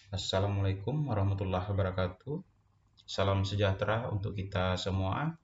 Assalamualaikum warahmatullahi wabarakatuh. Salam sejahtera untuk kita semua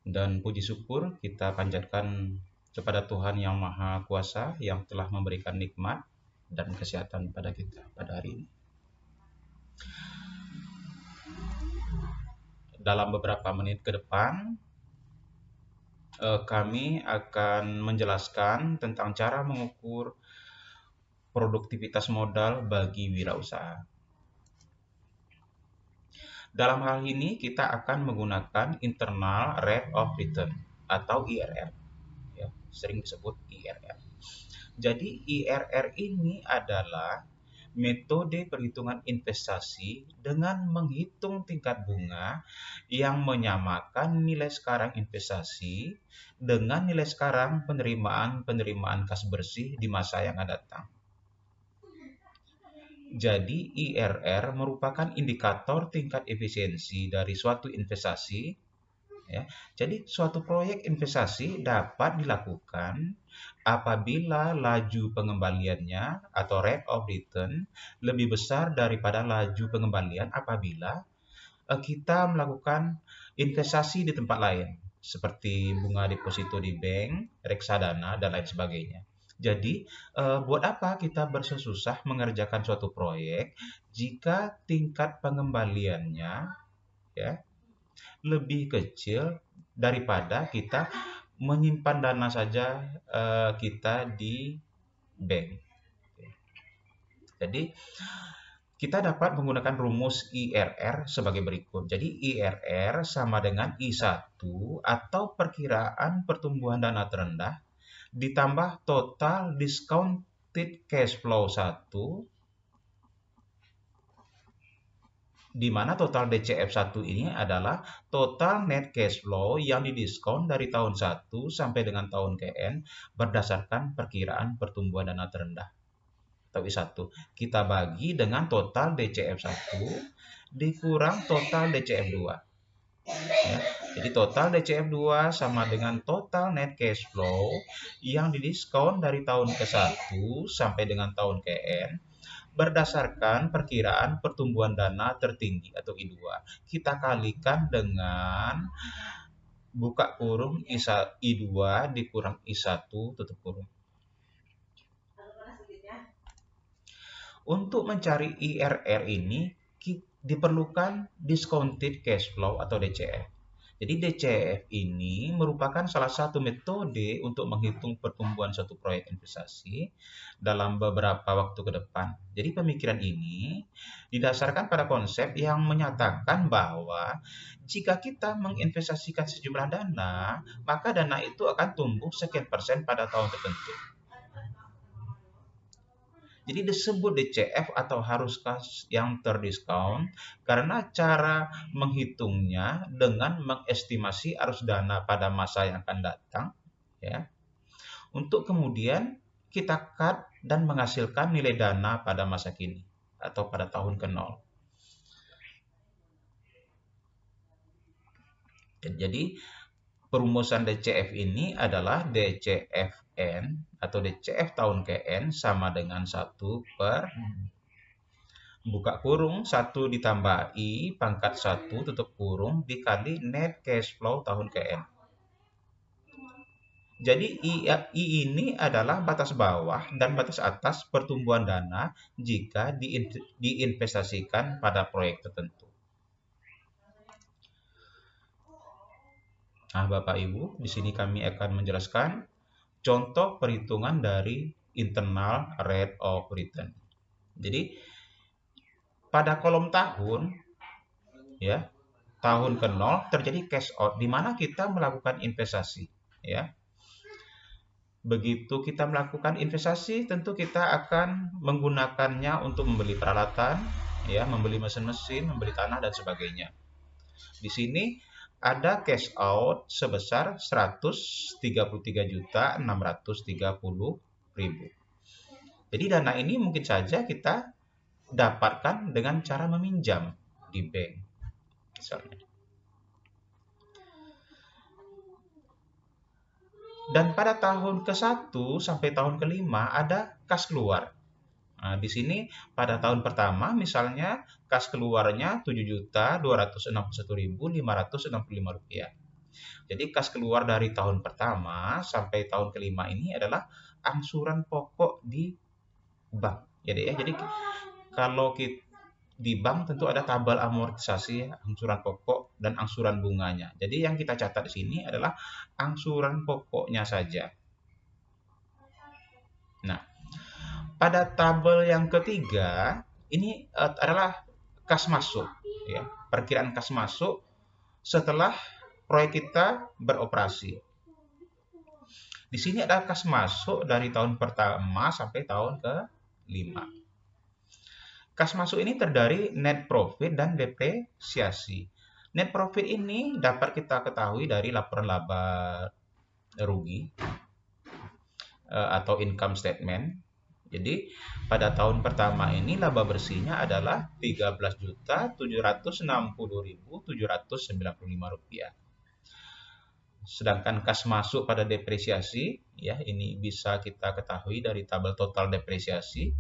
dan puji syukur kita panjatkan kepada Tuhan Yang Maha Kuasa yang telah memberikan nikmat dan kesehatan pada kita pada hari ini. Dalam beberapa menit ke depan, kami akan menjelaskan tentang cara mengukur produktivitas modal bagi wirausaha. Dalam hal ini kita akan menggunakan internal rate of return atau IRR, ya, sering disebut IRR. Jadi IRR ini adalah metode perhitungan investasi dengan menghitung tingkat bunga yang menyamakan nilai sekarang investasi dengan nilai sekarang penerimaan kas bersih di masa yang akan datang. Jadi IRR merupakan indikator tingkat efisiensi dari suatu investasi, ya. Jadi suatu proyek investasi dapat dilakukan apabila laju pengembaliannya atau rate of return lebih besar daripada laju pengembalian apabila kita melakukan investasi di tempat lain seperti bunga deposito di bank, reksadana dan lain sebagainya. Jadi, buat apa kita bersusah mengerjakan suatu proyek jika tingkat pengembaliannya, ya, lebih kecil daripada kita menyimpan dana saja kita di bank. Jadi kita dapat menggunakan rumus IRR sebagai berikut. Jadi IRR sama dengan I1 atau perkiraan pertumbuhan dana terendah ditambah total discounted cash flow 1, di mana total DCF1 ini adalah total net cash flow yang didiskon dari tahun 1 sampai dengan tahun KN berdasarkan perkiraan pertumbuhan dana terendah atau I1. Kita bagi dengan total DCF1 dikurang total DCF2. Ya. Jadi total DCF2 sama dengan total net cash flow yang didiskon dari tahun ke-1 sampai dengan tahun KN berdasarkan perkiraan pertumbuhan dana tertinggi atau I2. Kita kalikan dengan buka kurung I2 dikurang I1 tutup kurung. Untuk mencari IRR ini diperlukan discounted cash flow atau DCF. Jadi DCF ini merupakan salah satu metode untuk menghitung pertumbuhan suatu proyek investasi dalam beberapa waktu ke depan. Jadi pemikiran ini didasarkan pada konsep yang menyatakan bahwa jika kita menginvestasikan sejumlah dana, maka dana itu akan tumbuh sekian persen pada tahun tertentu. Jadi disebut DCF atau harus kas yang terdiskon karena cara menghitungnya dengan mengestimasi arus dana pada masa yang akan datang, ya. Untuk kemudian kita cut dan menghasilkan nilai dana pada masa kini atau pada tahun ke-0. Jadi perumusan DCF ini adalah DCFN atau DCF tahun KN sama dengan 1 per buka kurung 1 ditambah I pangkat 1 tutup kurung dikali net cash flow tahun KN. Jadi I ini adalah batas bawah dan batas atas pertumbuhan dana jika diinvestasikan pada proyek tertentu. Nah, Bapak Ibu, di sini kami akan menjelaskan contoh perhitungan dari internal rate of return. Jadi pada kolom tahun, ya, tahun ke-0 terjadi cash out di mana kita melakukan investasi, ya. Begitu kita melakukan investasi, tentu kita akan menggunakannya untuk membeli peralatan, ya, membeli mesin-mesin, membeli tanah dan sebagainya. Di sini ada cash out sebesar 133.630.000. Jadi dana ini mungkin saja kita dapatkan dengan cara meminjam di bank misalnya. Dan pada tahun ke-1 sampai tahun ke-5 ada kas keluar. Nah, di sini pada tahun pertama misalnya kas keluarnya Rp7.261.565. Jadi kas keluar dari tahun pertama sampai tahun kelima ini adalah angsuran pokok di bank. Jadi kalau kita di bank tentu ada tabel amortisasi, angsuran pokok dan angsuran bunganya. Jadi yang kita catat di sini adalah angsuran pokoknya saja. Nah, pada tabel yang ketiga ini adalah kas masuk, ya, perkiraan kas masuk setelah proyek kita beroperasi. Di sini ada kas masuk dari tahun pertama sampai tahun ke-5. Kas masuk ini terdiri net profit dan depresiasi. Net profit ini dapat kita ketahui dari laporan laba rugi atau income statement. Jadi pada tahun pertama ini laba bersihnya adalah Rp13.760.795. Sedangkan kas masuk pada depresiasi, ya, ini bisa kita ketahui dari tabel total depresiasi,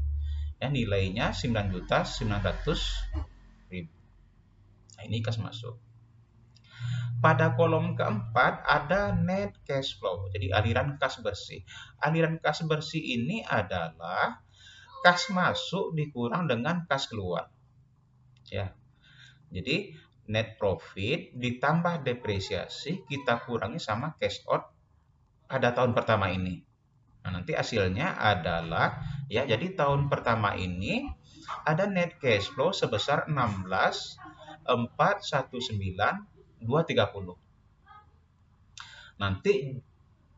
ya, nilainya 9.900.000. Nah, ini kas masuk. Pada kolom keempat ada net cash flow, jadi aliran kas bersih. Aliran kas bersih ini adalah kas masuk dikurang dengan kas keluar, ya. Jadi net profit ditambah depresiasi kita kurangi sama cash out pada tahun pertama ini. Nah, nanti hasilnya adalah, ya, jadi tahun pertama ini ada net cash flow sebesar 16.419.230. Nanti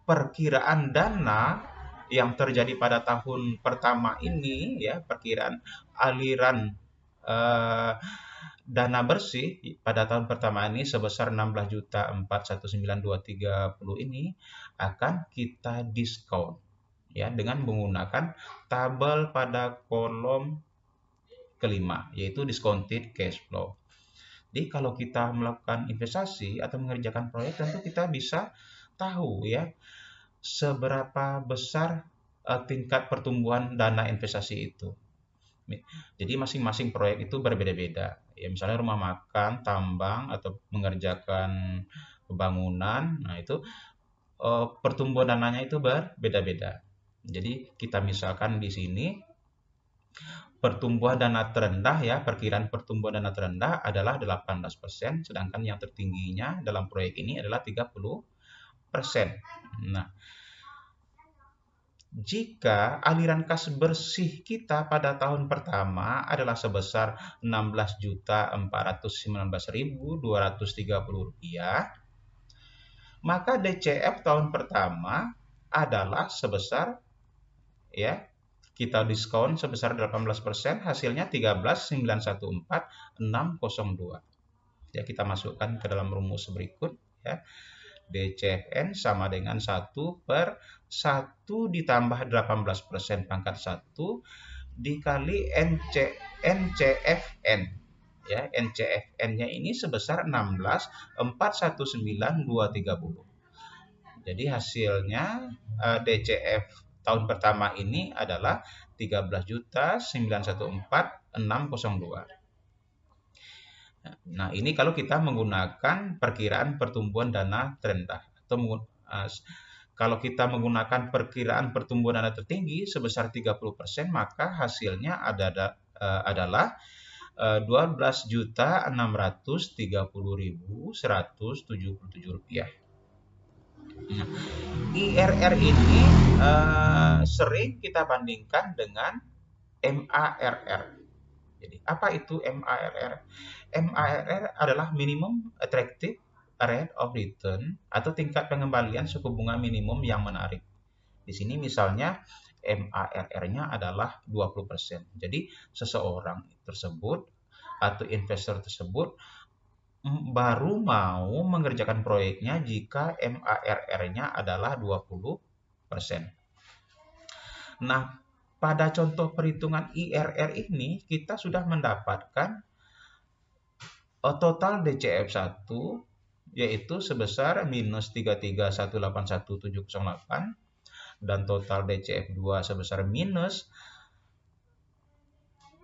perkiraan dana yang terjadi pada tahun pertama ini, ya, perkiraan aliran dana bersih pada tahun pertama ini sebesar 16.419.230 ini akan kita diskon, ya, dengan menggunakan tabel pada kolom kelima, yaitu discounted cash flow. Jadi kalau kita melakukan investasi atau mengerjakan proyek, tentu kita bisa tahu, ya, seberapa besar tingkat pertumbuhan dana investasi itu. Jadi masing-masing proyek itu berbeda-beda. Ya, misalnya rumah makan, tambang, atau mengerjakan pembangunan, nah itu pertumbuhan dananya itu berbeda-beda. Jadi kita misalkan di sini pertumbuhan dana terendah, ya, perkiraan pertumbuhan dana terendah adalah 18%, sedangkan yang tertingginya dalam proyek ini adalah 30%. Nah, jika aliran kas bersih kita pada tahun pertama adalah sebesar Rp16.419.230, maka DCF tahun pertama adalah sebesar, ya, kita diskon sebesar 18%, hasilnya 13.914.602. Ya, kita masukkan ke dalam rumus berikut, ya. DCFN sama dengan 1/1 ditambah 18% pangkat 1 dikali NCFN. Ya, NCFN-nya ini sebesar 16.419.230. Jadi hasilnya DCF tahun pertama ini adalah 13.914.602. Nah, ini kalau kita menggunakan perkiraan pertumbuhan dana terendah, atau kalau kita menggunakan perkiraan pertumbuhan dana tertinggi sebesar 30%, maka hasilnya adalah Rp12.630.177. Nah, IRR ini sering kita bandingkan dengan MARR. Jadi, apa itu MARR? MARR adalah minimum attractive rate of return atau tingkat pengembalian suku bunga minimum yang menarik. Di sini misalnya MARR-nya adalah 20%. Jadi seseorang tersebut atau investor tersebut baru mau mengerjakan proyeknya jika MARR-nya adalah 20%. Nah, pada contoh perhitungan IRR ini kita sudah mendapatkan total DCF 1 yaitu sebesar minus 33.181.708 dan total DCF 2 sebesar minus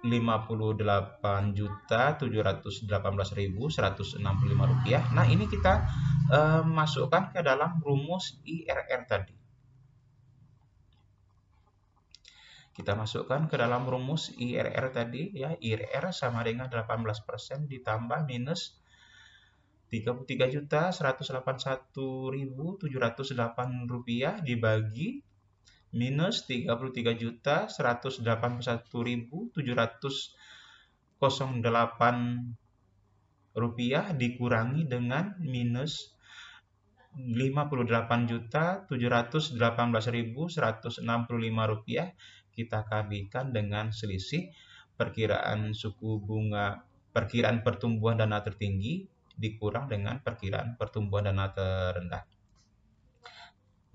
Rp58.718.165. Nah, ini kita masukkan ke dalam rumus IRR tadi. Kita masukkan ke dalam rumus IRR tadi ya. IRR sama dengan 18% ditambah minus Rp33.181.708 dibagi minus Rp33.181.708 dikurangi dengan minus Rp58.718.165. Kita kalikan dengan selisih perkiraan suku bunga, perkiraan pertumbuhan dana tertinggi dikurang dengan perkiraan pertumbuhan dana terendah.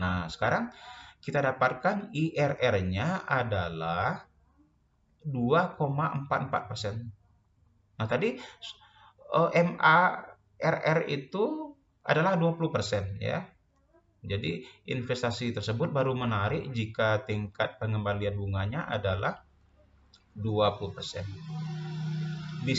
Nah, sekarang kita dapatkan IRR-nya adalah 2,44%. Nah, tadi MARR itu adalah 20% ya. Jadi investasi tersebut baru menarik jika tingkat pengembalian bunganya adalah 20%. Di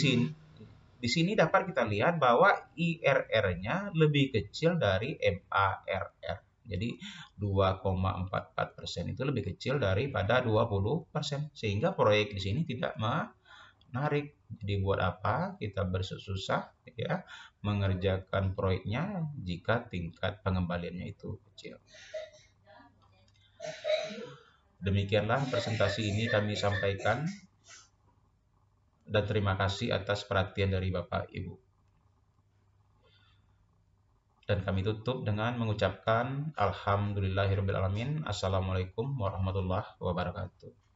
sini dapat kita lihat bahwa IRR-nya lebih kecil dari MARR. Jadi 2,44% itu lebih kecil daripada 20%, sehingga proyek di sini tidak menarik. Jadi buat apa kita bersusah ya mengerjakan proyeknya jika tingkat pengembaliannya itu kecil. Demikianlah presentasi ini kami sampaikan, dan terima kasih atas perhatian dari Bapak Ibu. Dan kami tutup dengan mengucapkan Alhamdulillahirrabbilalamin. Assalamualaikum warahmatullahi wabarakatuh.